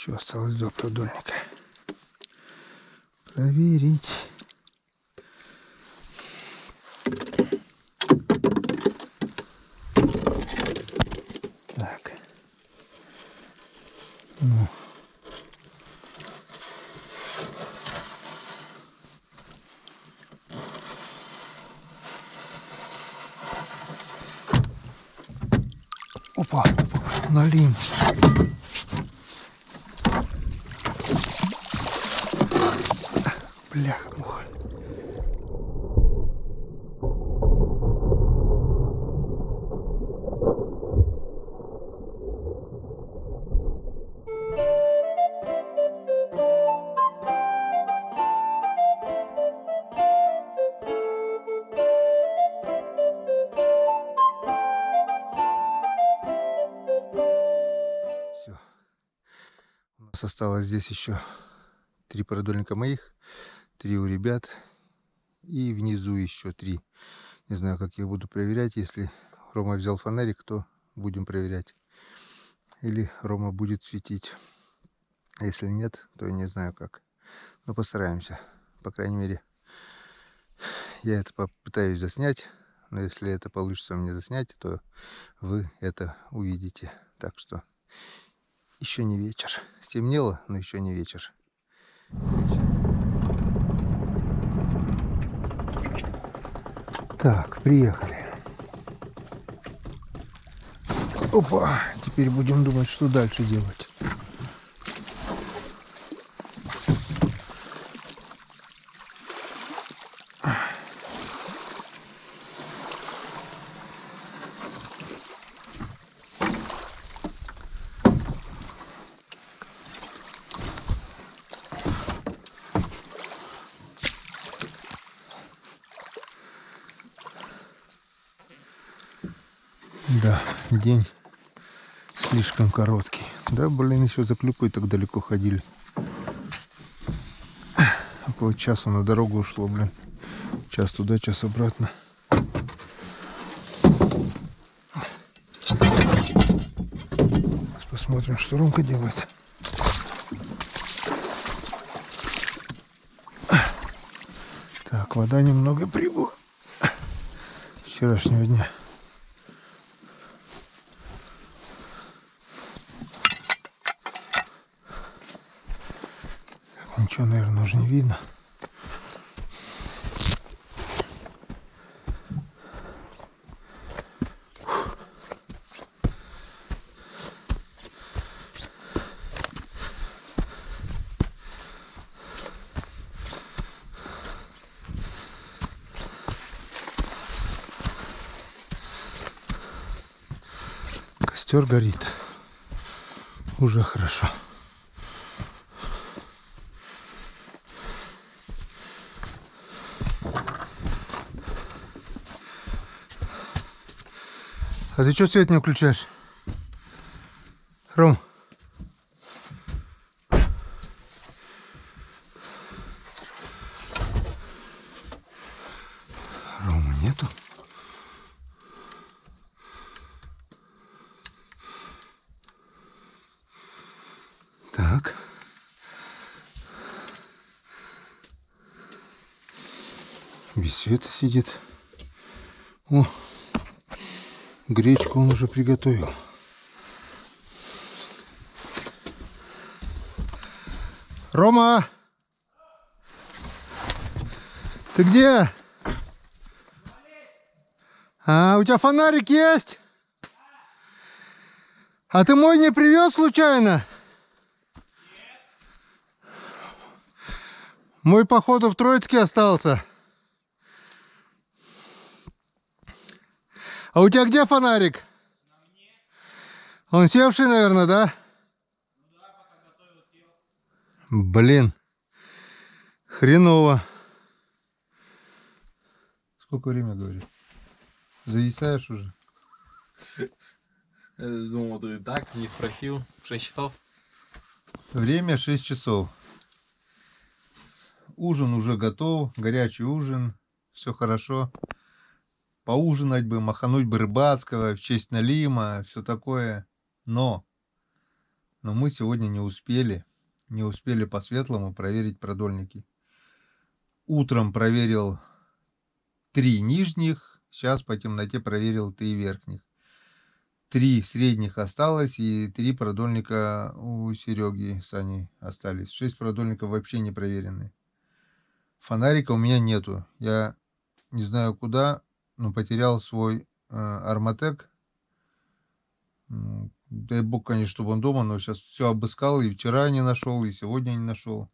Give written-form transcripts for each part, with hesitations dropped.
Еще осталось 2 продольника. Проверить. Так. Ну. Опа, налим. Бляха-муха. Все. У нас осталось здесь еще 3 продольника моих, 3 у ребят и внизу еще 3. Не знаю, как я буду проверять. Если Рома взял фонарик, то будем проверять. Или Рома будет светить. А если нет, то я не знаю как. Но постараемся. По крайней мере, я это попытаюсь заснять. Но если это получится мне заснять, то вы это увидите. Так что еще не вечер. Стемнело, но еще не вечер. Так, приехали. Опа, теперь будем думать, что дальше делать. Да, день слишком короткий. Да, блин, еще за клюквой так далеко ходили. Около часа на дорогу ушло, блин. Час туда, час обратно. Сейчас посмотрим, что Ромка делает. Так, вода немного прибыла с вчерашнего дня. Ничего, наверное, уже не видно. Костер горит. Уже хорошо. А ты что свет не включаешь? Ром? Рома нету. Так. Без света сидит. О, гречку он уже приготовил. Рома! Ты где? А, у тебя фонарик есть? А ты мой не привез случайно? Мой, походу, в Троицке остался. А у тебя где фонарик? На мне. Он севший, наверное, да? Ну да, пока готовил, сел. Блин. Хреново. Сколько время, говоришь? Зависаешь уже? Думал, ты так, не спросил. 6 часов. Время 6 часов. Ужин уже готов. Горячий ужин. Все хорошо. Поужинать бы, махануть бы рыбацкого в честь налима, все такое. Но Но мы сегодня не успели по-светлому проверить продольники. Утром проверил 3 нижних, сейчас по темноте проверил 3 верхних. 3 средних осталось и 3 продольника у Сереги с Аней остались. 6 продольников вообще не проверены. Фонарика у меня нету. Я не знаю куда, но потерял свой Арматек. Дай бог, конечно, чтобы он дома, но сейчас все обыскал, и вчера не нашел, и сегодня не нашел.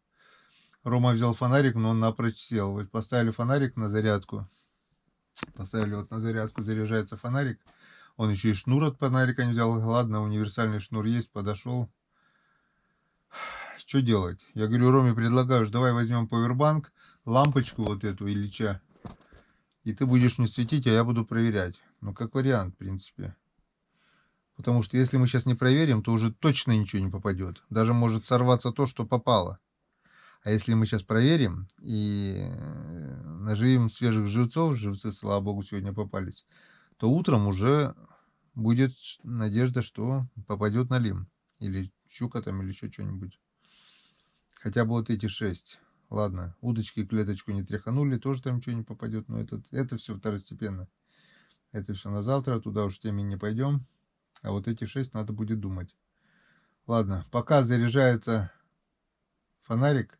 Рома взял фонарик, но он напрочь сел. Вот поставили фонарик на зарядку. Поставили вот на зарядку, заряжается фонарик. Он еще и шнур от фонарика не взял. Ладно, универсальный шнур есть, подошел. Что делать? Я говорю, Роме предлагаю, давай возьмем пауэрбанк, лампочку вот эту Ильича, и ты будешь мне светить, а я буду проверять. Ну, как вариант, в принципе. Потому что если мы сейчас не проверим, то уже точно ничего не попадет. Даже может сорваться то, что попало. А если мы сейчас проверим и наживим свежих живцов, живцы, слава богу, сегодня попались, то утром уже будет надежда, что попадет налим. Или щука там, или еще что-нибудь. Хотя бы вот эти 6. Ладно, удочки клеточку не тряханули, тоже там ничего не попадет. Но это все второстепенно. Это все на завтра, туда уж теми не пойдем. А вот эти 6 надо будет думать. Ладно, пока заряжается фонарик.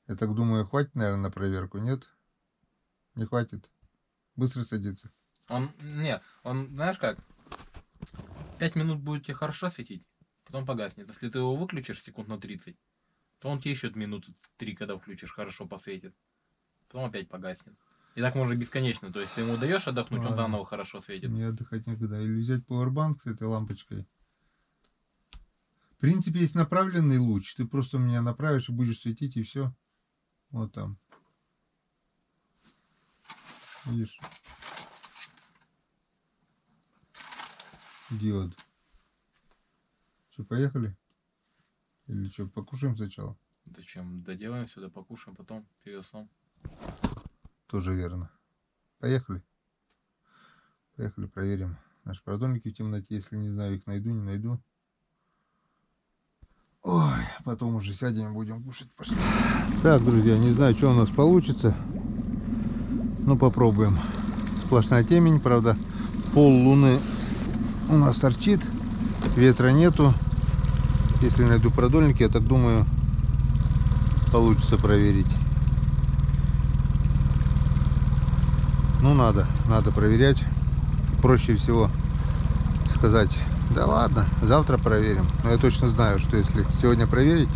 Я так думаю, хватит, наверное, на проверку, нет? Не хватит. Быстро садится. Он, знаешь как, 5 минут будет тебе хорошо светить, потом погаснет. Если ты его выключишь секунд на 30, то он тебе еще минуты 3, когда включишь, хорошо посветит. Потом опять погаснет. И так можно бесконечно. То есть ты ему даешь отдохнуть, он заново хорошо светит. Не отдыхать никогда. Или взять пауэрбанк с этой лампочкой. В принципе, есть направленный луч. Ты просто меня направишь и будешь светить, и все. Вот там. Видишь? Диод. Что, поехали? Или что, покушаем сначала? Зачем? Доделаем сюда, покушаем, потом перед сном. Тоже верно. Поехали. Поехали, проверим наши продольники в темноте. Если не знаю, их найду, не найду. Ой, потом уже сядем и будем кушать. Пошли. Так, друзья, не знаю, что у нас получится. Ну, попробуем. Сплошная темень, правда. Пол луны у нас торчит. Ветра нету. Если найду продольники, я так думаю, получится проверить. Ну, надо проверять. Проще всего сказать, да ладно, завтра проверим. Но я точно знаю, что если сегодня проверить,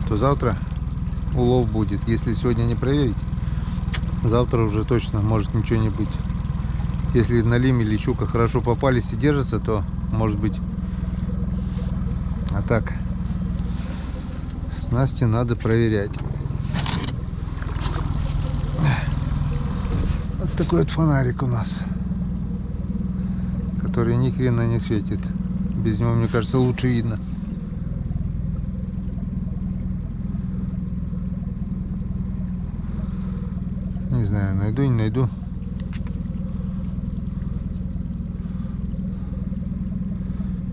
то завтра улов будет. Если сегодня не проверить, завтра уже точно может ничего не быть. Если налим или щука хорошо попались и держатся, то может быть. А так, снасти надо проверять. Вот такой вот фонарик у нас, который ни хрена не светит. Без него, мне кажется, лучше видно. Не знаю, найду, не найду.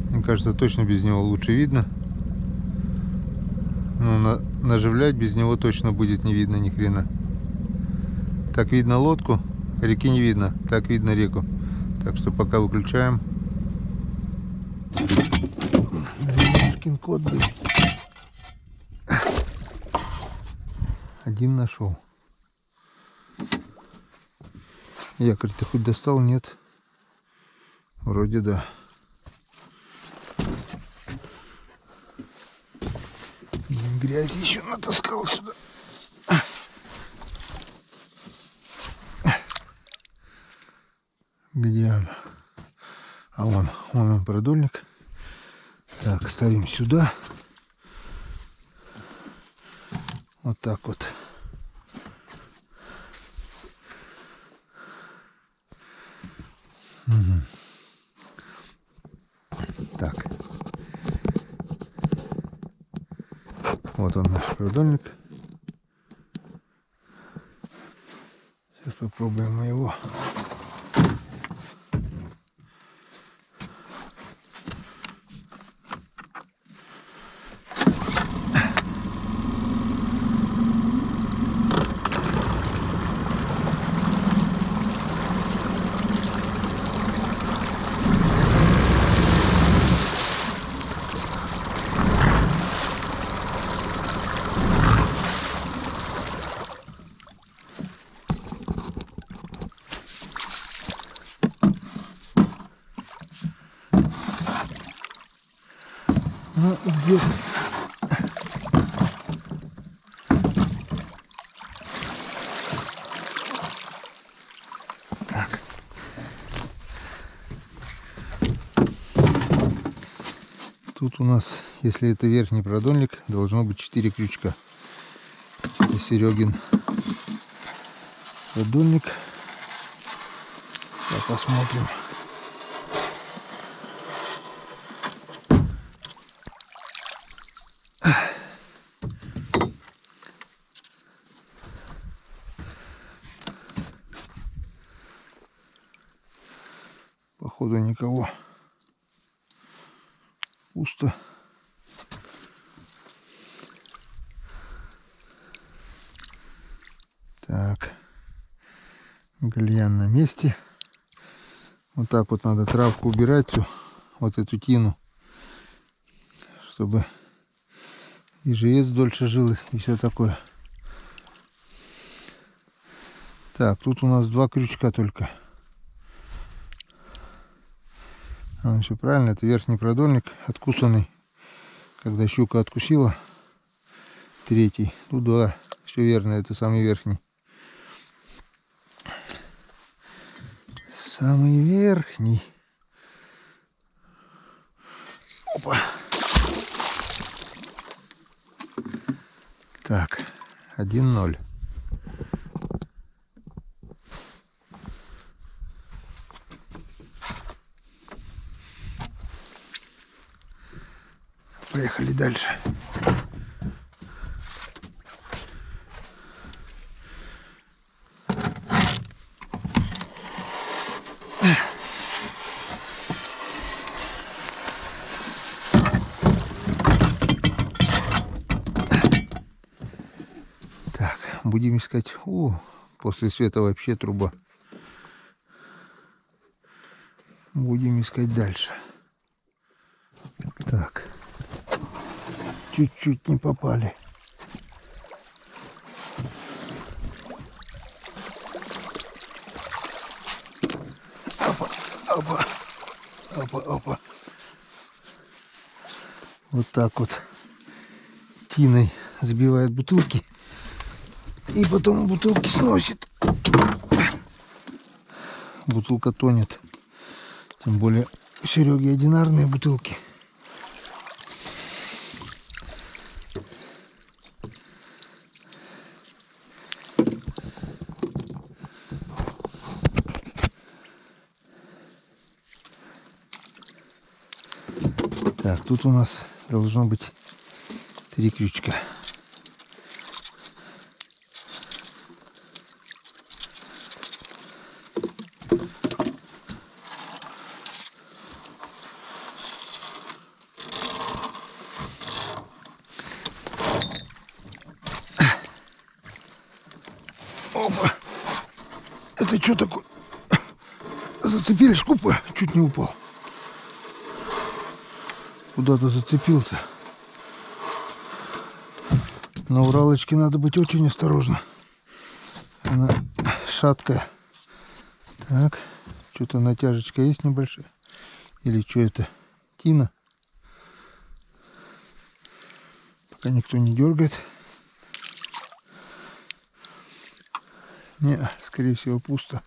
Мне кажется, точно без него лучше видно. Но наживлять без него точно будет не видно ни хрена. Так видно лодку, реки не видно. Так видно реку. Так что пока выключаем. Код был. Один нашел. Якорь ты хоть достал? Нет. Вроде да. Грязь еще натаскал сюда. Где он? А вон он продольник. Так, ставим сюда. Вот так вот. Угу. Так. Вот он наш продольник. Сейчас попробуем его. она где? Так. Тут у нас, если это верхний продольник, должно быть 4 крючка. Это Серегин продольник. Сейчас посмотрим. Походу никого. Пусто. Так. Гальян на месте. Вот так вот надо травку убирать всю. Вот эту тину. Чтобы и живец дольше жил и все такое. Так, тут у нас 2 крючка только. Все правильно, это верхний продольник, откусанный, когда щука откусила. 3. Тут 2. Все верно, это самый верхний. Самый верхний. Опа. Так, 1-0. Поехали дальше. Так, будем искать. После света вообще труба. Будем искать дальше. Так. Чуть-чуть не попали. Опа, опа, опа, опа. Вот так вот тиной забивает бутылки. И потом бутылки сносит. Бутылка тонет. Тем более у Сереги одинарные бутылки. Так, тут у нас должно быть 3 крючка. Опа! Это что такое? Зацепились, купа, чуть не упал. Куда-то зацепился. На Уралочке надо быть очень осторожно. Она шаткая. Так, что-то натяжечка есть небольшая. Или что это? Тина. Пока никто не дергает. Не, скорее всего пусто.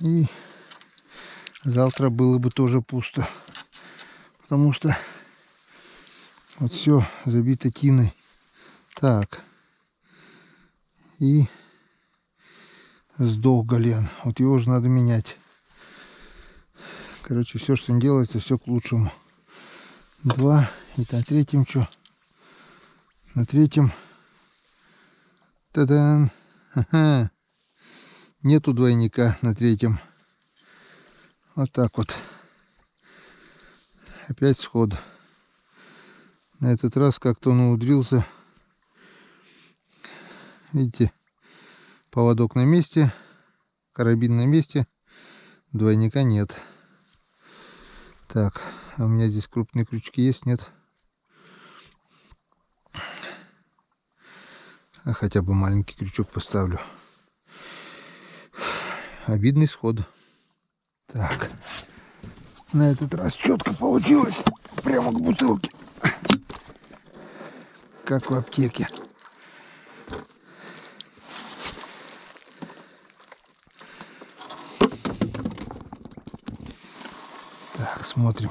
И завтра было бы тоже пусто. Потому что вот все забито тиной. Так. И сдох гальян. Вот его уже надо менять. Короче, все, что не делается, все к лучшему. 2. И на 3-м что? На 3-м. Та-дан! Ха-ха! Нету двойника на 3-м. Вот так вот. Опять сход. На этот раз как-то он умудрился. Видите, поводок на месте, карабин на месте, двойника нет. Так, а у меня здесь крупные крючки есть, нет? А хотя бы маленький крючок поставлю. Обидный сход. Так, На этот раз четко получилось. Прямо к бутылке. Как в аптеке. Так, смотрим.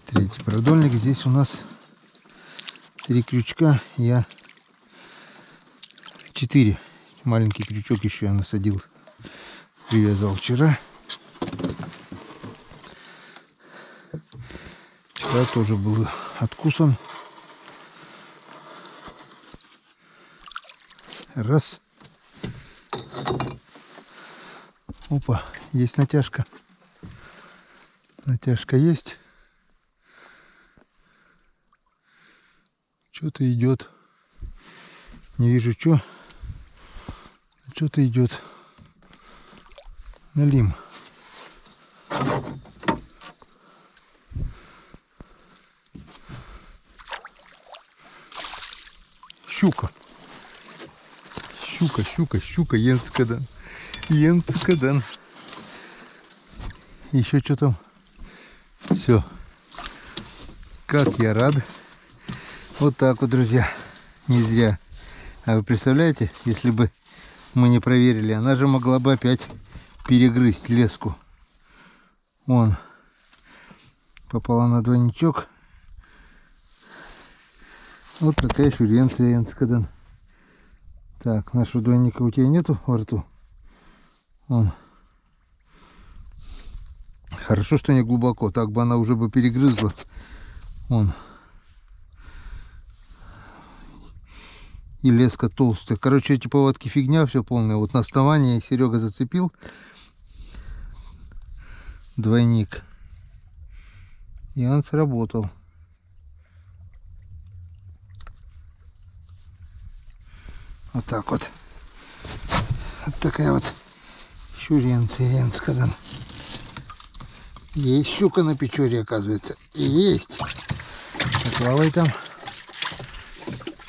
Третий продольник. Здесь у нас 3 крючка. Я 4. Маленький крючок еще я насадил. Привязал вчера. Вчера тоже был откусан. Раз. Опа, есть натяжка. Натяжка есть. Что-то идет. Не вижу, что. Что-то идет. Налим. Щука. Щука. Енцкадан. Еще что там? Все. Как я рад. Вот так вот, друзья. Не зря. А вы представляете, если бы мы не проверили, она же могла бы опять перегрызть леску. Вон. Попала на двойничок. Вот такая шуренция, Янцкадан. Так, нашего двойника у тебя нету во рту? Вон. Хорошо, что не глубоко, так бы она уже бы перегрызла. Вон. И леска толстая. Короче, эти поводки фигня, все полное. Вот на основании Серега зацепил двойник. И он сработал. Вот так вот. Вот такая вот щуренция, Янцкадан. Есть щука на Печоре, оказывается. Есть. Плавай там.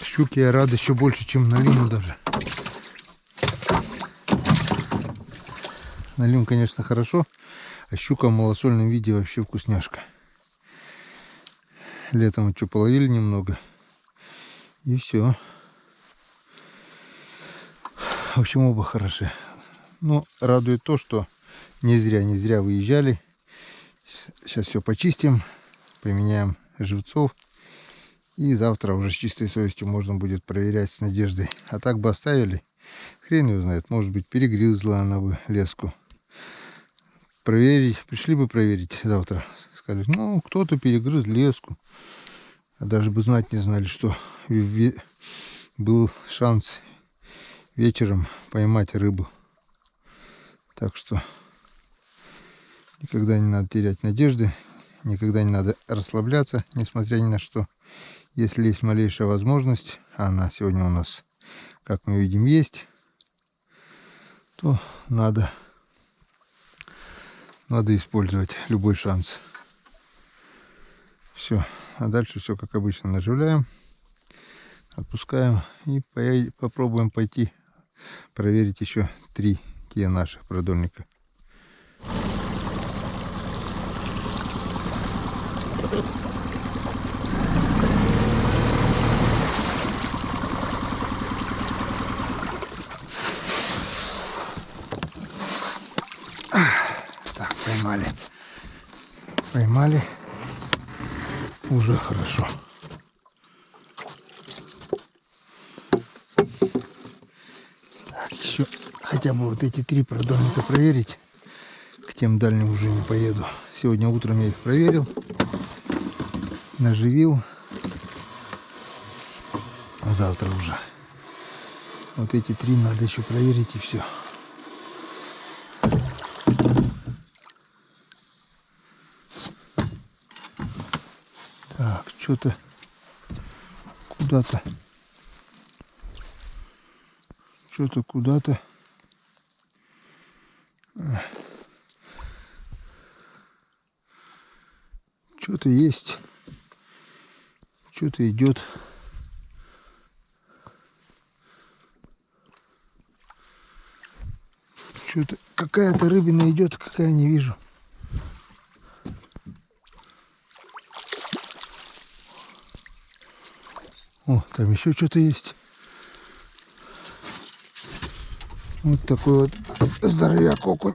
Щуки я рад еще больше, чем на лиму даже. На лим, конечно, хорошо. А щука в малосольном виде вообще вкусняшка. Летом вот что, половили немного. И все. В общем, оба хороши. Но радует то, что не зря выезжали. Сейчас все почистим, поменяем живцов. И завтра уже с чистой совестью можно будет проверять с надеждой. А так бы оставили. Хрен его знает. Может быть, перегрызла она бы леску. Проверить. Пришли бы проверить завтра. Сказали, ну, кто-то перегрыз леску. А даже бы знать не знали, что был шанс вечером поймать рыбу. Так что никогда не надо терять надежды. Никогда не надо расслабляться, несмотря ни на что. Если есть малейшая возможность, а она сегодня у нас, как мы видим, есть, то надо использовать любой шанс. Все. А дальше все как обычно наживляем, отпускаем и попробуем пойти проверить еще 3 те наших продольника. Так, поймали, уже хорошо. Так, еще хотя бы вот эти 3 продольника проверить. К тем дальним уже не поеду. Сегодня утром я их проверил, наживил. А завтра уже вот эти 3 надо еще проверить, и все. Так, что-то куда-то. Что-то есть. Что-то идет. Что-то какая-то рыбина идет, какая не вижу. О, там еще что-то есть. Вот такой вот здоровяк окунь.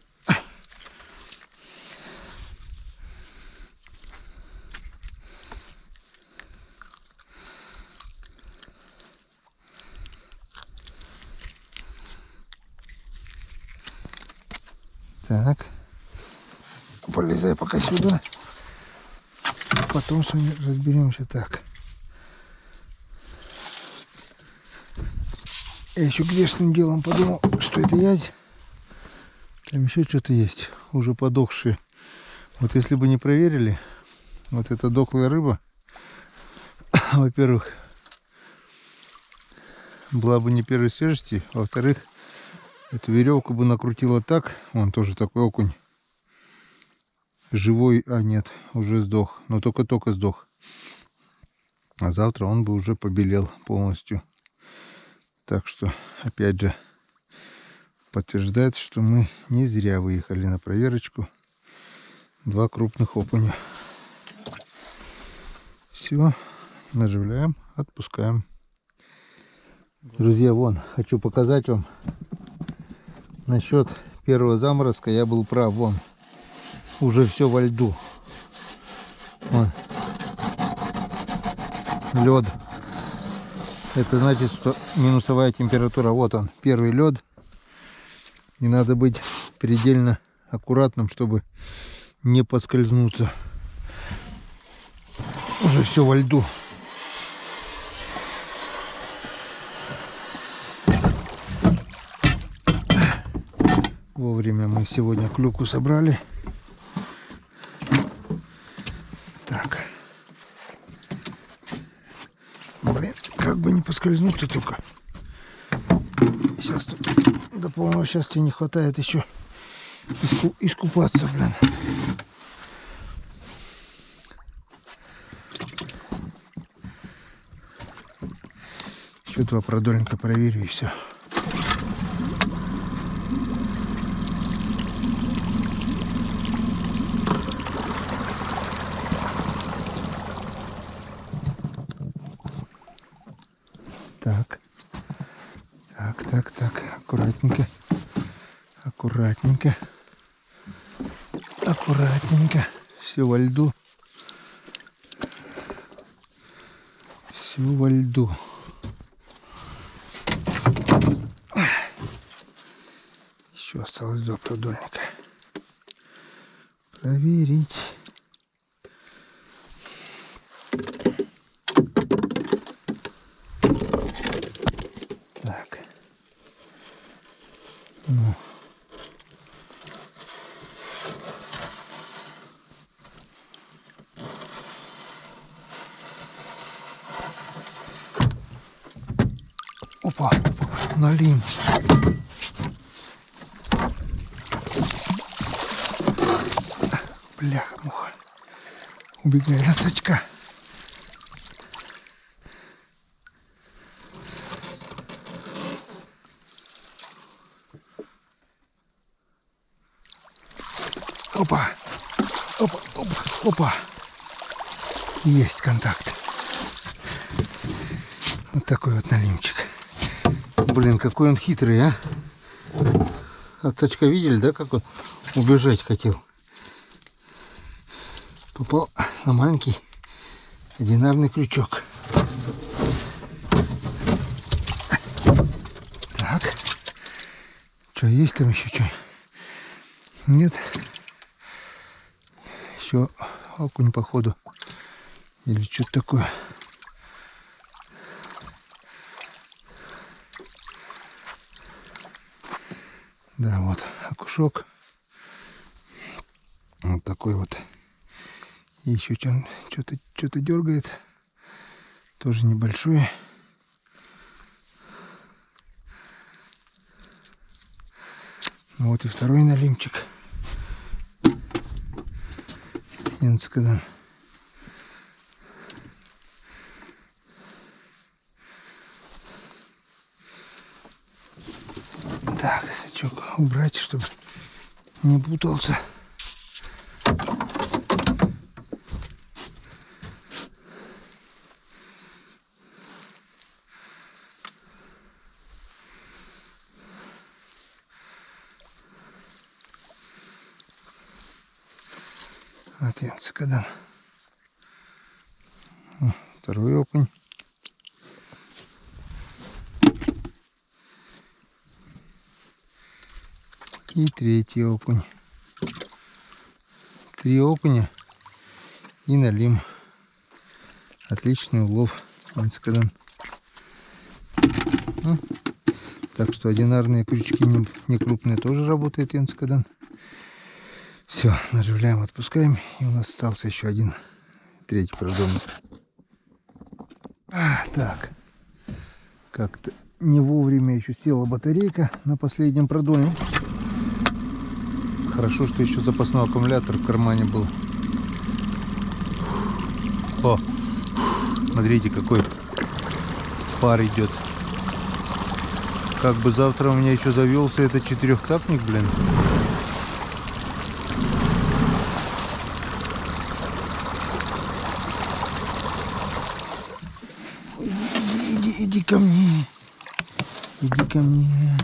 Так. Полезай пока сюда. Потом с вами разберемся. Так. Я еще грешным делом подумал, что это ядь. Там еще что-то есть. Уже подохшие. Вот если бы не проверили, вот эта дохлая рыба, во-первых, была бы не первой свежести, а во-вторых, эту веревку бы накрутила так, он тоже такой окунь, живой, а нет, уже сдох, но только-только сдох. А завтра он бы уже побелел полностью. Так что, опять же, подтверждает, что мы не зря выехали на проверочку. 2 крупных окуня. Все, наживляем, отпускаем. Друзья, вон, хочу показать вам. Насчет первого заморозка я был прав. Вон, уже все во льду. Вон, лед. Это значит, что минусовая температура. Вот он, первый лед. И надо быть предельно аккуратным, чтобы не поскользнуться. Уже все во льду. Вовремя мы сегодня клюку собрали. Так. Блин, как бы не поскользнуться только. Сейчас до полного счастья не хватает еще искупаться, блин. Еще 2 продольника проверю и все. Так. Так. Аккуратненько. Аккуратненько. Все во льду. Все во льду. Еще осталось 2 продольника. Проверить. Так. Ну. Опа, налим. Бляха-муха. Убегай от сачка. Опа. Опа. Есть контакт. Вот такой вот налимчик. Блин, какой он хитрый, а? От сачка видели, да, как он убежать хотел? Попал на маленький одинарный крючок. Так. Что, есть там еще что? Нет. Еще окунь, походу. Или что-то такое. Да, вот окушок. Вот такой вот. И еще что-то дергает. Тоже небольшое. Ну вот и второй налимчик. Энцкадан. Так, сачок убрать, чтобы не путался. Вот янцикадан. Второй окунь. И третий окунь. 3 окуня и налим. Отличный улов. Янцикадан. Так что одинарные крючки не крупные тоже работает янцикадан. Все, наживляем, отпускаем. И у нас остался еще один, третий продольник. Так. Как-то не вовремя еще села батарейка на последнем продольнике. Хорошо, что еще запасной аккумулятор в кармане был. О, смотрите, какой пар идет. Как бы завтра у меня еще завелся этот четырехтапник, блин. Иди ко мне. Иди ко мне.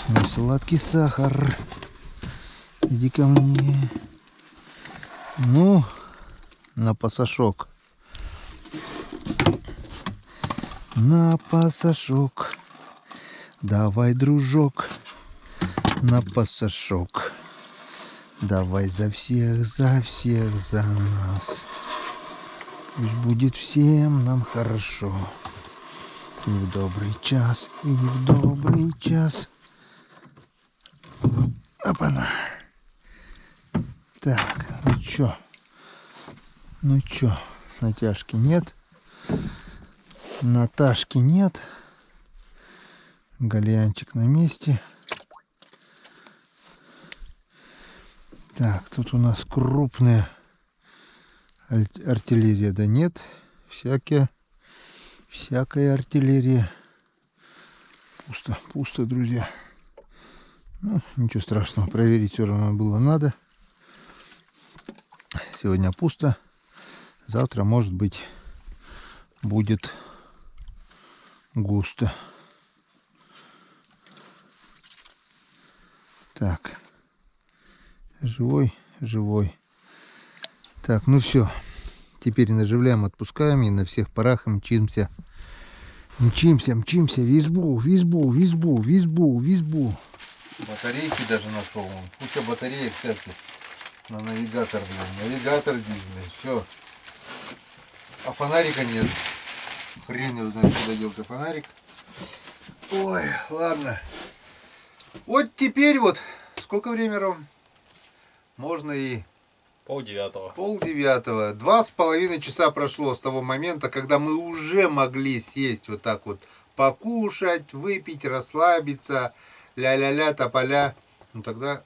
Мой сладкий сахар. Иди ко мне. Ну, на пасашок. На пасашок. Давай, дружок. На пасашок. Давай за всех, за нас. Пусть будет всем нам хорошо. И в добрый час, и в добрый час. Опа-на. Так, ну чё, натяжки нет. Наташки нет. Гальянчик на месте. Так, тут у нас крупная артиллерия, да нет. Всякая артиллерия. Пусто, друзья. Ну, ничего страшного, проверить все равно было надо. Сегодня пусто. Завтра, может быть, будет густо. Так. Живой. Так, ну все. Теперь наживляем, отпускаем и на всех парах мчимся. Мчимся в избу. Батарейки даже нашел. Куча батареек всяких. На навигатор, блин. Навигатор здесь, блин. Все. А фонарика нет. Хрен его знает, куда делся фонарик. Ой, ладно. Вот теперь вот. Сколько времени, Ром? Можно и... 8:30. 8:30. 2,5 часа прошло с того момента, когда мы уже могли сесть вот так вот, покушать, выпить, расслабиться, ля-ля-ля, тополя. Ну тогда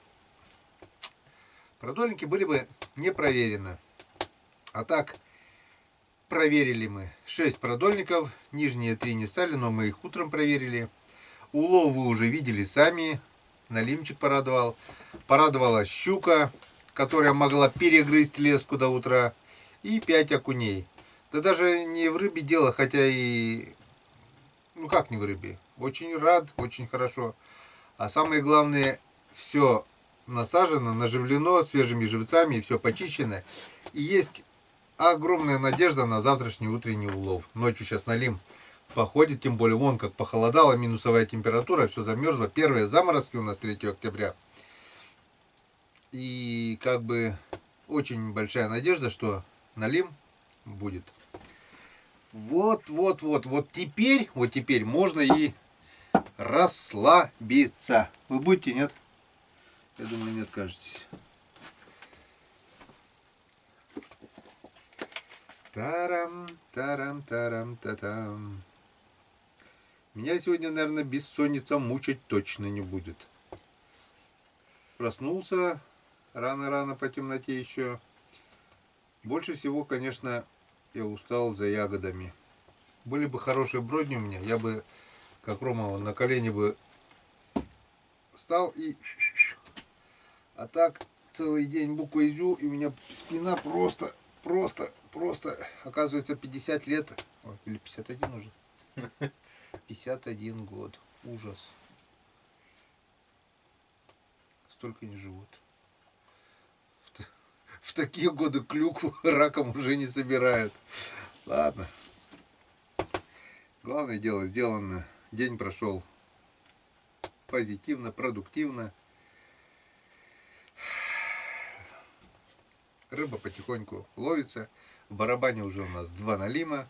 продольники были бы не проверены. А так проверили мы 6 продольников, нижние 3 не стали, но мы их утром проверили. Улов вы уже видели сами, налимчик порадовал. Порадовала щука, которая могла перегрызть леску до утра, и 5 окуней. Да даже не в рыбе дело, хотя и... Ну как не в рыбе? Очень рад, очень хорошо. А самое главное, все насажено, наживлено свежими живцами, и все почищено. И есть огромная надежда на завтрашний утренний улов. Ночью сейчас налим походит, тем более вон как похолодало, минусовая температура, все замерзло. Первые заморозки у нас 3 октября. И как бы очень большая надежда, что налим будет. Вот теперь можно и расслабиться. Вы будете, нет? Я думаю, не откажетесь. Тарам-та-там. Меня сегодня, наверное, бессонница мучить точно не будет. Проснулся рано-рано по темноте еще. Больше всего, конечно, я устал за ягодами. Были бы хорошие бродни у меня, я бы, как Рома, на колени бы встал и... А так, целый день буквой ЗЮ, и у меня спина просто, оказывается, 50 лет. Ой, или 51 уже. 51 год. Ужас. Столько не живут. в такие годы клюкву раком уже не собирают. Ладно. Главное дело сделано. День прошел позитивно, продуктивно. Рыба потихоньку ловится. В барабане уже у нас 2 налима.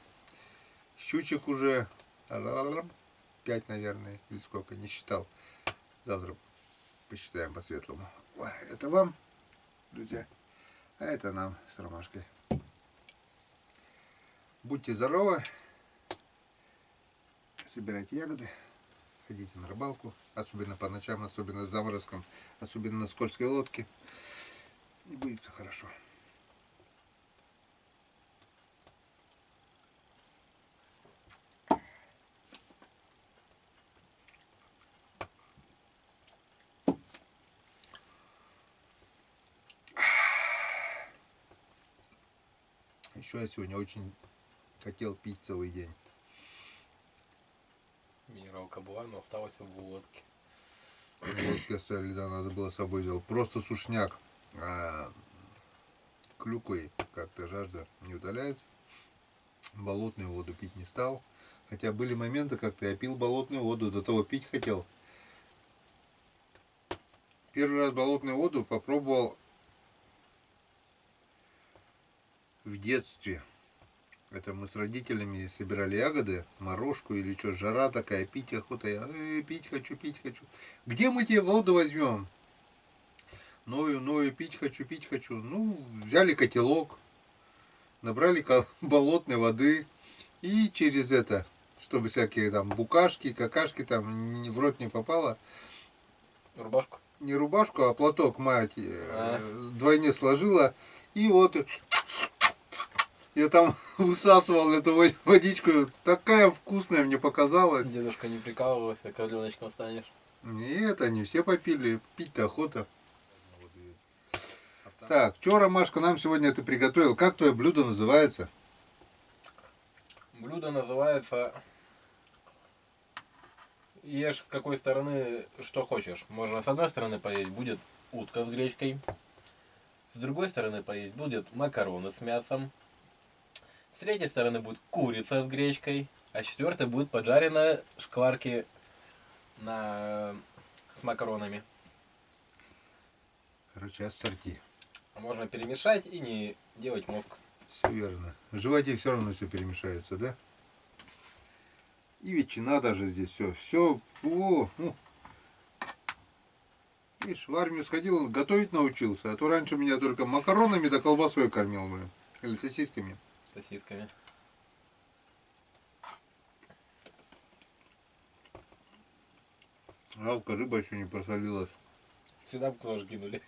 Щучек уже 5, наверное, или сколько, не считал. Завтра посчитаем по-светлому. Это вам, друзья, а это нам с Ромашкой. Будьте здоровы, собирайте ягоды, ходите на рыбалку, особенно по ночам, особенно с заморозком, особенно на скользкой лодке. И будет все хорошо. Еще я сегодня очень хотел пить целый день. Минералка была, но осталась в лодке. Лодки оставили, да, надо было с собой делать. Просто сушняк. А клюквой как-то жажда не удаляется. Болотную воду пить не стал. Хотя были моменты, как-то я пил болотную воду, до того пить хотел. Первый раз болотную воду попробовал в детстве. Это мы с родителями собирали ягоды, морожку или что, жара такая, пить охота. Я пить хочу, пить хочу. Где мы тебе воду возьмем? Ною, пить хочу. Ну, взяли котелок, набрали болотной воды и через это, чтобы всякие там букашки, какашки там в рот не попало. Рубашку? Не рубашку, а платок мать двойне сложила. И вот я там высасывал эту водичку. Такая вкусная мне показалась. Дедушка не прикалывался, козленочком станешь. Нет, они все попили. Пить-то охота. Так, что, Ромашка, нам сегодня ты приготовил? Как твое блюдо называется? Блюдо называется... Ешь с какой стороны что хочешь. Можно с одной стороны поесть будет утка с гречкой. С другой стороны поесть будет макароны с мясом. С третьей стороны будет курица с гречкой. А с четвертой будет поджаренная шкварки с макаронами. Короче, ассорти. Можно перемешать и не делать мозг. Все верно. В животе все равно все перемешается, да? И ветчина даже здесь все. О, ну. Видишь, в армию сходил, готовить научился. А то раньше меня только макаронами да колбасой кормил, блин. Или сосисками. Сосисками. Жалко, рыба еще не просолилась. Сюда бы тоже кинули.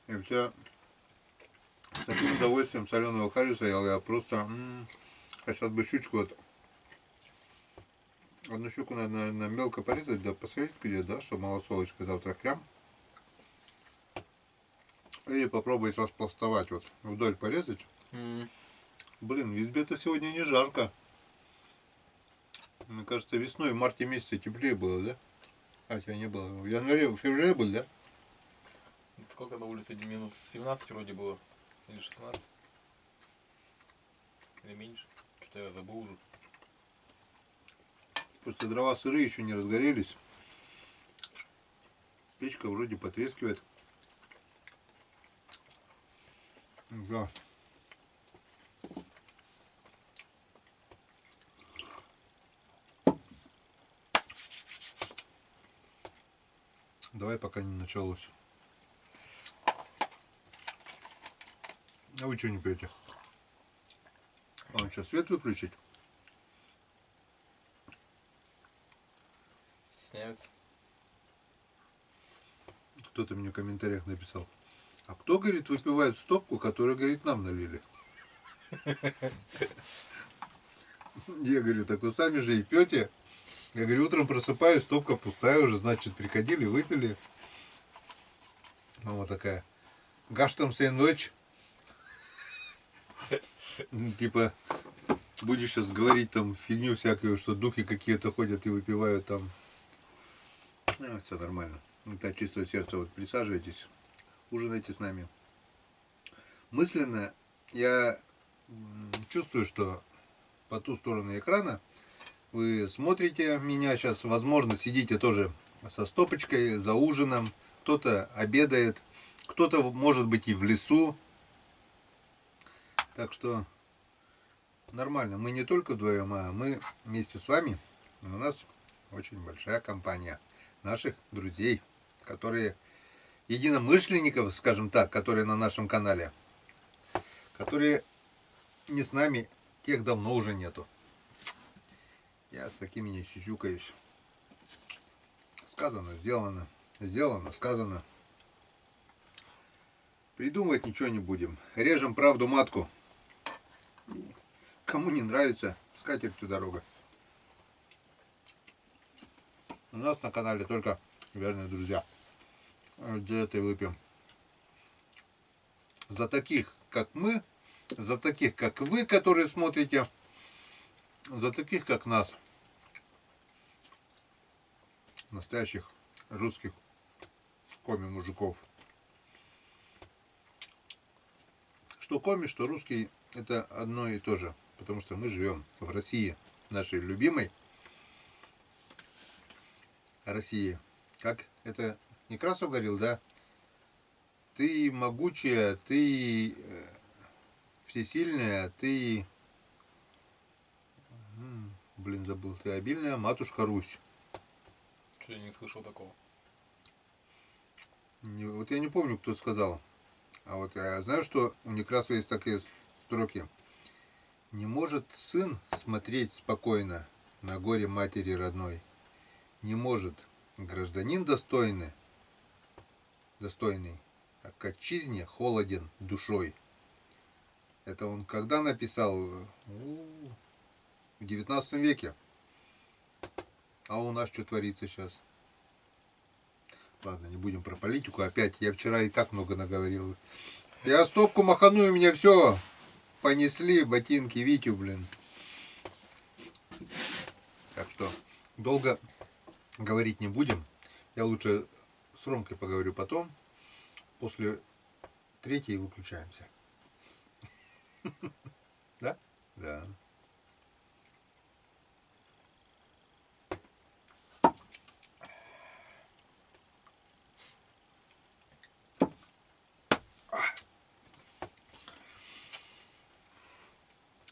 И все с таким удовольствием соленого хариса я просто... А сейчас бы щучку вот... Одну щуку надо, наверное, мелко порезать, да посолить где, да, чтобы малосолочка завтра хрям. Или попробовать распластовать, вот вдоль порезать. Блин, в избе-то сегодня не жарко. Мне кажется, весной, в марте месяце теплее было, да? А тебя не было. В январе, в феврале был, да? Сколько на улице? Минус 17 вроде было. Или 16. Или меньше. Что я забыл уже. Просто дрова сырые еще не разгорелись. Печка вроде потрескивает. Да. Давай, пока не началось. А вы что не пьете? Он что, свет выключить? Стесняются. Кто-то мне в комментариях написал. А кто, говорит, выпивает стопку, которую, говорит, нам налили? Я говорю, так вы сами же и пьете. Я говорю, утром просыпаюсь, стопка пустая уже, значит, приходили, выпили. Мама такая, гаш там сэндвич. Типа, будешь сейчас говорить там фигню всякую, что духи какие-то ходят и выпивают там. Все нормально. Это от чистого сердца, вот присаживайтесь, ужинайте с нами. Мысленно я чувствую, что по ту сторону экрана вы смотрите меня сейчас, возможно, сидите тоже со стопочкой за ужином, кто-то обедает, кто-то, может быть, и в лесу. Так что нормально. Мы не только вдвоем, а мы вместе с вами. У нас очень большая компания наших друзей, которые единомышленников, скажем так, которые на нашем канале, которые не с нами, тех давно уже нету. Я с такими не сюсюкаюсь. Сказано, сделано. Сделано, сказано. Придумывать ничего не будем. Режем правду матку. И кому не нравится, с катертью дорога. У нас на канале только верные друзья. Где это и выпьем. За таких, как мы, за таких, как вы, которые смотрите, за таких, как нас. Настоящих русских коми-мужиков. Что коми, что русский, это одно и то же. Потому что мы живем в России, нашей любимой России. Как это Некрасов говорил, да? Ты могучая, ты всесильная, ты... Блин, забыл. Ты обильная матушка Русь. Что я не слышал такого. Вот я не помню, кто сказал. А вот я знаю, что у Некрасова есть такие строки. Не может сын смотреть спокойно на горе матери родной. Не может гражданин достойный, а к отчизне холоден душой. Это он когда написал? В 19 веке. А у нас что творится сейчас? Ладно, не будем про политику. Опять, я вчера и так много наговорил. Я стопку махану, и меня все понесли ботинки Витю, блин. Так что долго говорить не будем. Я лучше с Ромкой поговорю потом. После третьей выключаемся. Да? Да.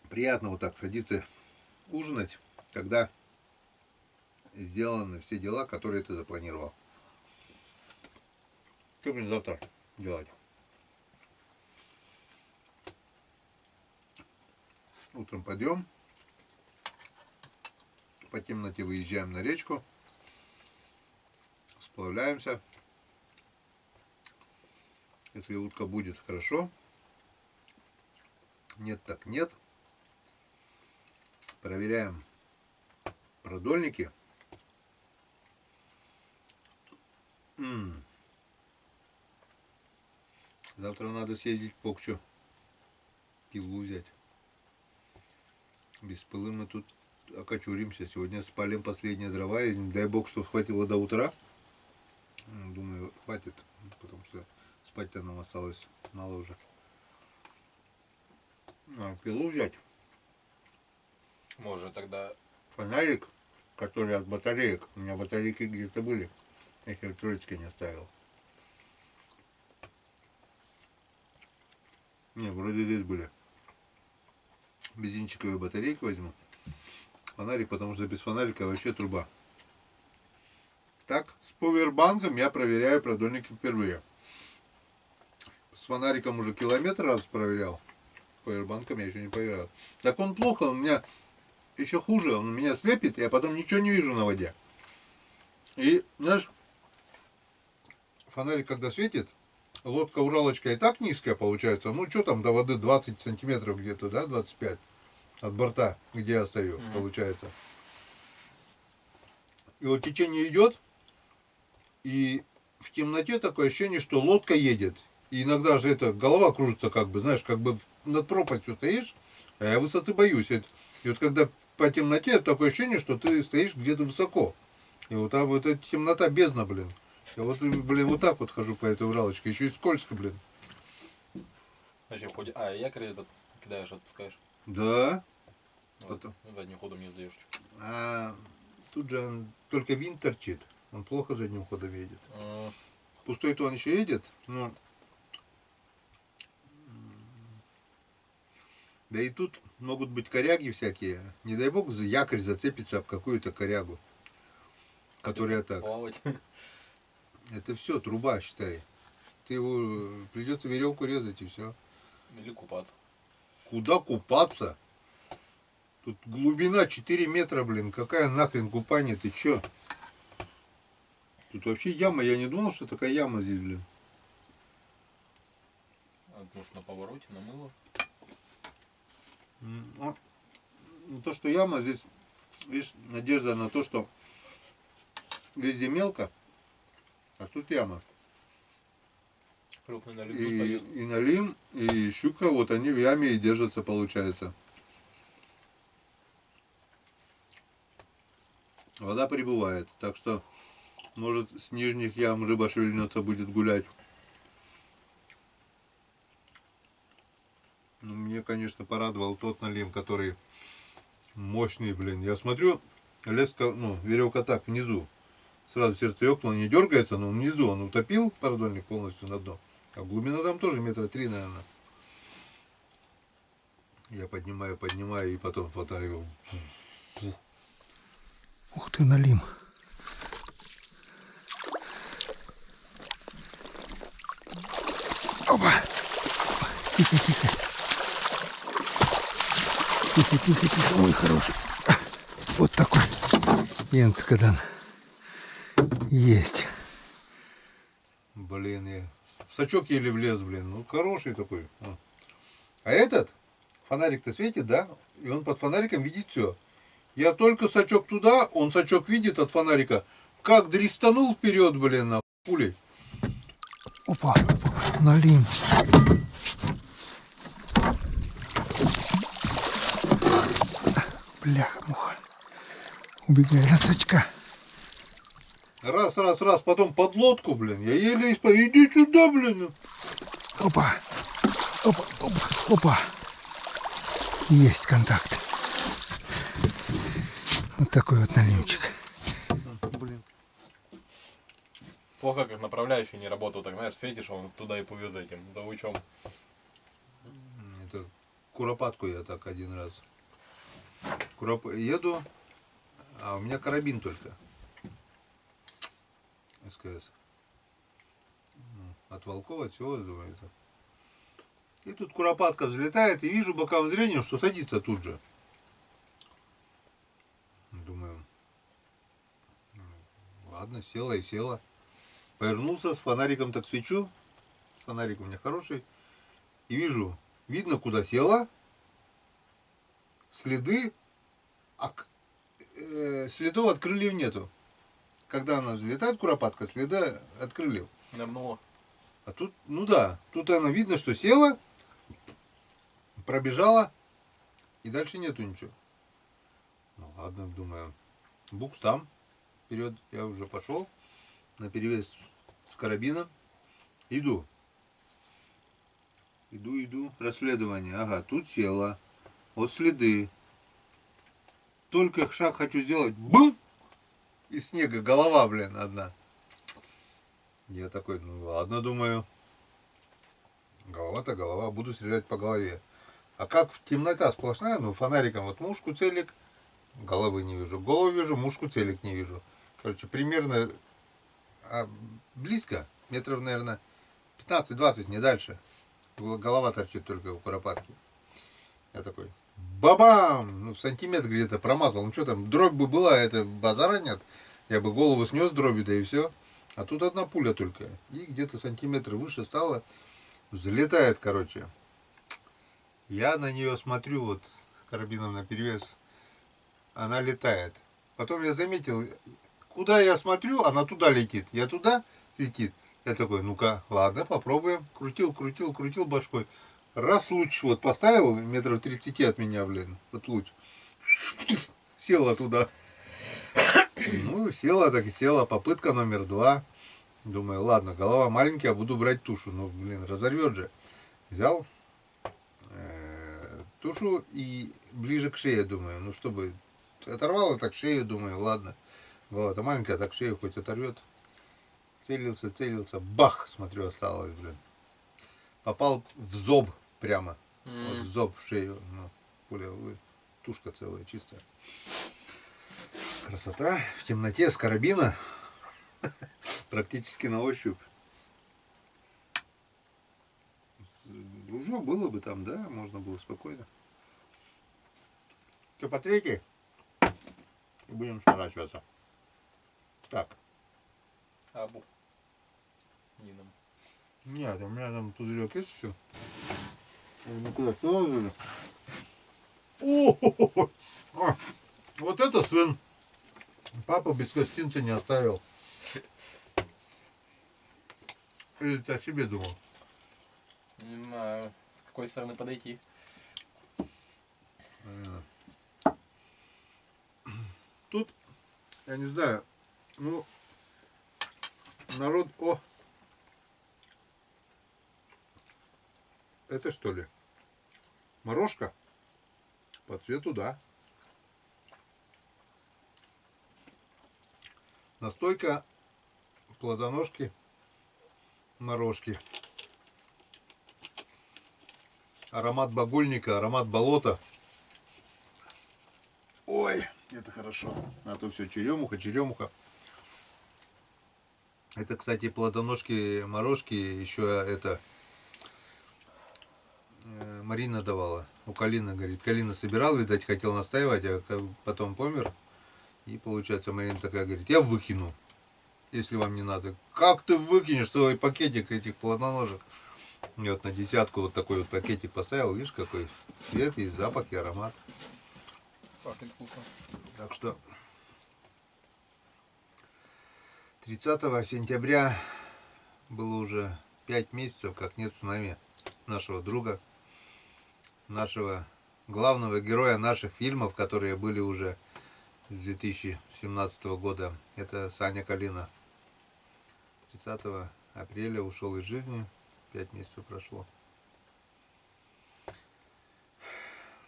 Приятно вот так садиться ужинать, когда сделаны все дела, которые ты запланировал. Что мне завтра делать? Утром подъем, по темноте выезжаем на речку, сплавляемся. Если утка будет, хорошо. Нет, так нет. Проверяем продольники. Завтра надо съездить в Покчу. Пилу взять. Без пылы мы тут окочуримся. Сегодня спалим последние дрова. И дай бог, что хватило до утра. Думаю, хватит. Потому что спать-то нам осталось мало уже. Пилу взять. Может тогда... Фонарик, который от батареек. У меня батарейки где-то были. Я их в Троицке не оставил. Не, вроде здесь были. Бензинчиковые батарейки возьму. Фонарик, потому что без фонарика вообще труба. Так, с повербанком я проверяю продольники впервые. С фонариком уже километр раз проверял. Повербанком я еще не проверял. Так он плохо, он у меня еще хуже. Он меня слепит, я потом ничего не вижу на воде. И, знаешь, фонарик когда светит, лодка Уралочка и так низкая получается. Ну, что там до воды 20 сантиметров где-то, да, 25 от борта, где я стою, получается. И вот течение идет, и в темноте такое ощущение, что лодка едет. И иногда же это голова кружится, как бы, знаешь, как бы над пропастью стоишь, а я высоты боюсь. И вот когда по темноте, такое ощущение, что ты стоишь где-то высоко. И вот там вот эта темнота, бездна, блин. Я вот, блин, вот так вот хожу по этой Уралочке. Еще и скользко, блин. Зачем в ходе? А, якорь этот кидаешь, отпускаешь. Да. Вот, Потом. задним ходом не сдаешь. А тут же он только винт торчит. Он плохо задним ходом едет. Пустой-то он еще едет, но... Да и тут могут быть коряги всякие. Не дай бог, якорь зацепится об какую-то корягу. Которая так. Плавать. Это все, труба, считай. Ты его... Придется веревку резать и все. Или купаться. Куда купаться? Тут глубина 4 метра, блин. Какая нахрен купание? Ты чё? Тут вообще яма. Я не думал, что такая яма здесь, блин. Может, на повороте, намыло. Ну, то, что яма, здесь, видишь, надежда на то, что везде мелко, а тут яма. Крупный налив тут пойдет. И налим, и щука, вот они в яме и держатся, получается. Вода прибывает, так что, может, с нижних ям рыба шевельнется, будет гулять. Ну, мне, конечно, порадовал тот налим, который мощный, блин. Я смотрю, леска, ну, веревка так, внизу. Сразу сердце ёкнуло, не дергается, но внизу он утопил продольник полностью на дно. А глубина там тоже метра 3, наверное. Я поднимаю и потом фотографирую. Ух ты, налим. Опа! Тихо, тихо. Тихо, тихо, тихо, мой хороший. Вот такой. Янцкадан. Есть. Блин, я в сачок еле влез, блин. Ну, хороший такой. А этот фонарик-то светит, да? И он под фонариком видит все. Я только сачок туда, он сачок видит от фонарика. Как дристанул вперед, блин, на пулей. Опа, налим. Бляха-муха. Убегай от сачка. Раз, потом под лодку, блин. Я еле иди сюда, блин. Опа. Опа, опа, опа. Есть контакт. Вот такой вот налимчик. Блин. Плохо, как направляющий не работал, так знаешь, светишь, он туда и повез этим, за лучом. Это куропатку я так один раз. Еду, а у меня карабин только. СКС. От волков, от всего, думаю, это. И тут куропатка взлетает, и вижу боковым зрением, что садится тут же. Думаю, ладно, села и села. Повернулся, с фонариком так свечу. Фонарик у меня хороший. И вижу, видно, куда села. Следы, следов от крыльев нету. Когда она взлетает, куропатка, следа от крыльев. Нырнула. А тут, ну да, тут она видно, что села, пробежала, и дальше нету ничего. Ну ладно, думаю, букс там, вперед, я уже пошел, наперевес с карабином, иду, расследование, ага, тут села, вот следы, только шаг хочу сделать, бум, из снега голова, блин, одна. Я такой, ну ладно, думаю, голова-то голова, буду стрелять по голове. А как темнота сплошная, ну фонариком вот мушку целик, головы не вижу, голову вижу, мушку целик не вижу. Короче, примерно близко, метров, наверное, 15-20, не дальше. Голова торчит только у куропатки. Я такой, бабам! Ну, сантиметр где-то промазал. Ну, что там, дробь бы была, это базара нет. Я бы голову снес дроби, да и все. А тут одна пуля только. И где-то сантиметр выше стало. Взлетает, короче. Я на нее смотрю, вот, карабином наперевес. Она летает. Потом я заметил, куда я смотрю, она туда летит. Я туда летит. Я такой, ну-ка, ладно, попробуем. Крутил башкой. Раз луч вот поставил, метров 30 от меня, блин, вот луч. Села туда. Ну, села, так и села. Попытка номер 2. Думаю, ладно, голова маленькая, буду брать тушу. Ну, блин, разорвет же. Взял тушу и ближе к шее, думаю. Ну, чтобы оторвало так шею, думаю, ладно. Голова-то маленькая, так шею хоть оторвет. Целился, бах, смотрю, осталось, блин. Попал в зоб прямо. Вот в зоб, в шею. Ну, пуля, тушка целая, чистая. Красота. В темноте с карабина. Практически на ощупь. Ружье было бы там, да, можно было спокойно. Что, по третьей? Будем сворачиваться. Так. Абу. Нином. Нет, у меня там пузырек есть еще. Ну куда положили? О, вот это сын. Папа без гостинца не оставил. Или ты о себе думал? Не знаю, с какой стороны подойти. Тут, я не знаю, ну, народ... О! Это что ли? Морожка? По цвету, да. Настойка плодоножки морожки. Аромат багульника, аромат болота. Ой, это хорошо. А то все черемуха. Это, кстати, плодоножки морожки еще это Марина давала. У Калины, говорит. Калина собирал, видать, хотел настаивать, а потом помер. И получается, Марина такая говорит, я выкину, если вам не надо. Как ты выкинешь целый пакетик этих плодоножек? И вот на десятку вот такой вот пакетик поставил. Видишь, какой цвет и запах, и аромат. Пахнет вкусно. Так что 30 сентября было уже 5 месяцев, как нет с нами нашего друга, нашего главного героя наших фильмов, которые были уже с 2017 года. Это Саня Калина. 30 апреля ушел из жизни. 5 месяцев прошло.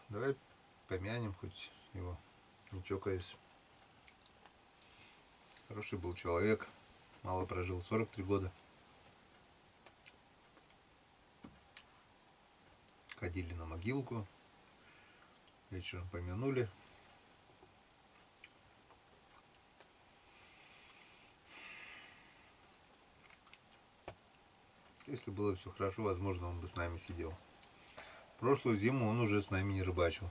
Давай помянем хоть его, не чокаясь. Хороший был человек. Мало прожил. 43 года. Ходили на могилку. Вечером помянули. Если было все хорошо, возможно, он бы с нами сидел. Прошлую зиму он уже с нами не рыбачил.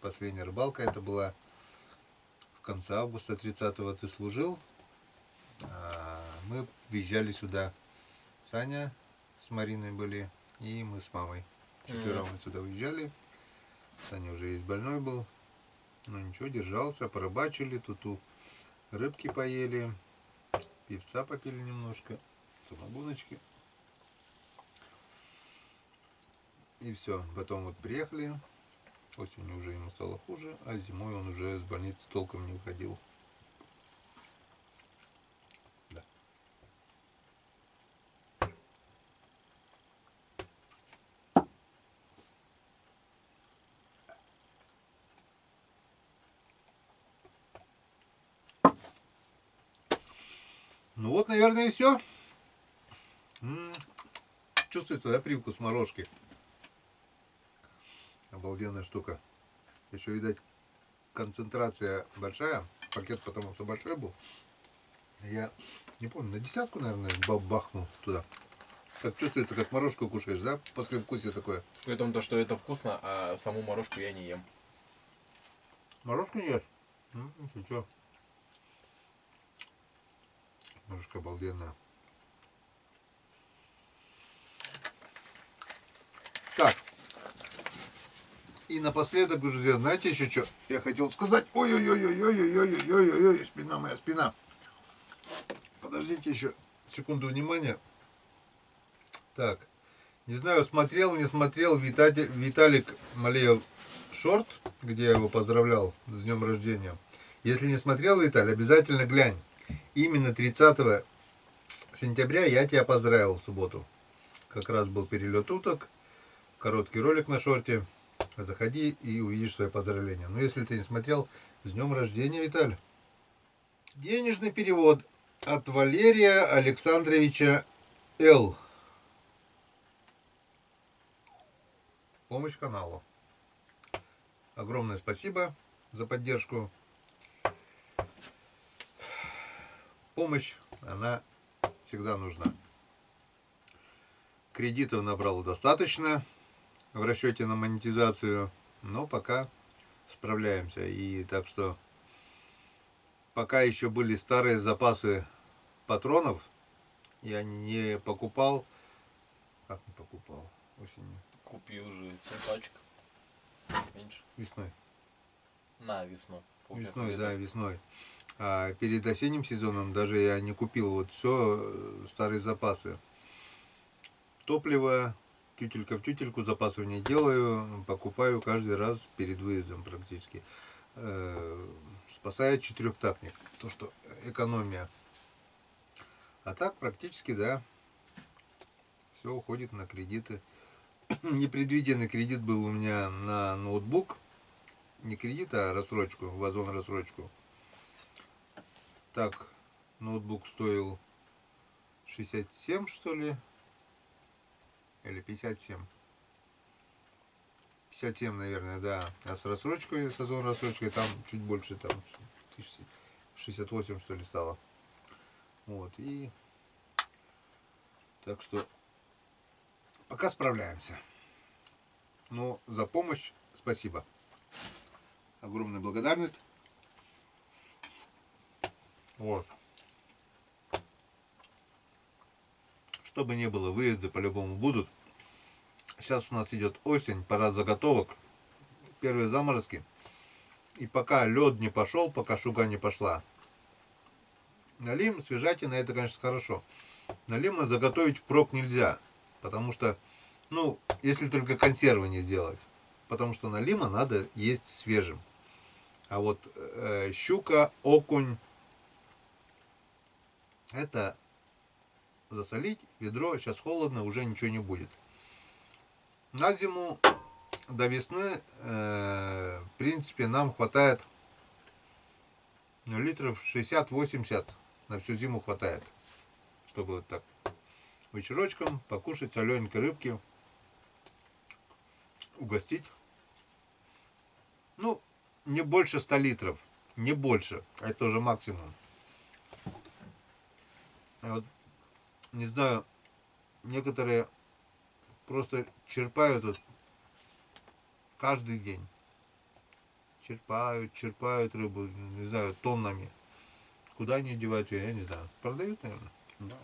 Последняя рыбалка это была в конце августа 30-го. Ты служил. Мы въезжали сюда. Саня с Мариной были. И мы с мамой. Четвером мы сюда уезжали. Саня уже весь больной был. Ну ничего, держался. Порыбачили. Тут рыбки поели. Пивца попили немножко. Самогоночки. И все. Потом вот приехали. Осенью уже ему стало хуже. А зимой он уже с больницы толком не выходил. Да. Ну вот, наверное, и все. Чувствуется, да, привкус морожки? Обалденная штука. Еще, видать, концентрация большая. Пакет потому что большой был. Я не помню, на десятку, наверное, бахнул туда. Как чувствуется, как морожку кушаешь, да? Послевкусие такое. При том, то, что это вкусно, а саму морожку я не ем. Морожку не ешь? Ну, ничего. Морожка обалденная. Так. И напоследок, друзья, знаете еще что? Я хотел сказать. Ой-ой-ой-ой-ой-ой-ой-ой-ой-ой, спина моя, спина. Подождите еще секунду внимания. Так. Не знаю, смотрел, не смотрел Виталик Малеев шорт, где я его поздравлял с днем рождения. Если не смотрел, Виталий, обязательно глянь. Именно 30 сентября я тебя поздравил в субботу. Как раз был перелет уток. Короткий ролик на шорте. Заходи и увидишь свои поздравления. Но если ты не смотрел, с днем рождения, Виталий. Денежный перевод от Валерия Александровича Л. Помощь каналу. Огромное спасибо за поддержку. Помощь, она всегда нужна. Кредитов набрал достаточно в расчете на монетизацию, но пока справляемся. И так что пока еще были старые запасы патронов, я не покупал. Как не покупал? Осенью. Купи уже 7 пачек. Меньше. Весной. На весну. Весной, да, весной. А перед осенним сезоном даже я не купил вот все старые запасы. Топливо, тютелька в тютельку, запасов не делаю, покупаю каждый раз перед выездом практически. Спасает четырехтактник, то что экономия. А так практически, да, все уходит на кредиты. Непредвиденный кредит был у меня на ноутбук. Не кредит, а рассрочку, в Озон рассрочку. Так, ноутбук стоил 67, что ли? Или 57? 57, наверное, да. А с рассрочкой, с Озон рассрочкой, там чуть больше, там 68, что ли, стало. Вот, и... Так что пока справляемся. Но за помощь спасибо. Огромная благодарность. Вот. Что бы ни было, выезды по-любому будут. Сейчас у нас идет осень, пора заготовок. Первые заморозки. И пока лед не пошел, пока шуга не пошла. Налим, свежатина, это, конечно, хорошо. Налима заготовить впрок нельзя. Потому что, ну, если только консервы не сделать. Потому что налима надо есть свежим. А вот щука, окунь, это засолить, ведро, сейчас холодно, уже ничего не будет. На зиму до весны, в принципе, нам хватает литров 60-80, на всю зиму хватает. Чтобы вот так вечерочком покушать солененькой рыбки, угостить. Ну, не больше 100 литров. Не больше. Это уже максимум. Вот, не знаю, некоторые просто черпают вот каждый день. Черпают рыбу, не знаю, тоннами. Куда они девают ее, я не знаю. Продают, наверное? Да.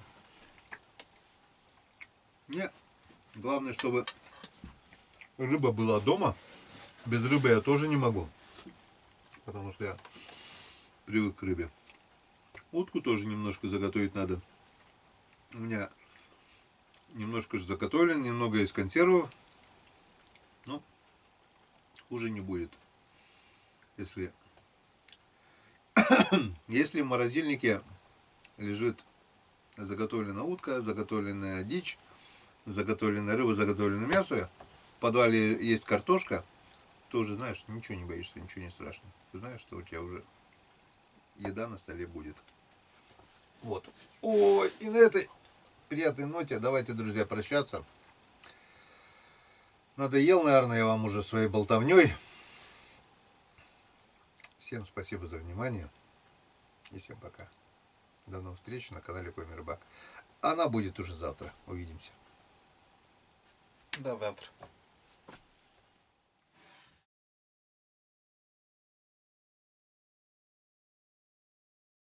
Не. Главное, чтобы рыба была дома. Без рыбы я тоже не могу. Потому что я привык к рыбе. Утку тоже немножко заготовить надо. У меня немножко же заготовлен, немного из консервов. Но хуже не будет. Если в морозильнике лежит заготовленная утка, заготовленная дичь, заготовленная рыба, заготовленное мясо, в подвале есть картошка, ты уже знаешь, ничего не боишься, ничего не страшно. Ты знаешь, что у тебя уже еда на столе будет. Вот. Ой, и на этой приятной ноте давайте, друзья, прощаться. Надоел, наверное, я вам уже своей болтовней. Всем спасибо за внимание. И всем пока. До новых встреч на канале Коми Рыбак. Она будет уже завтра. Увидимся. До завтра.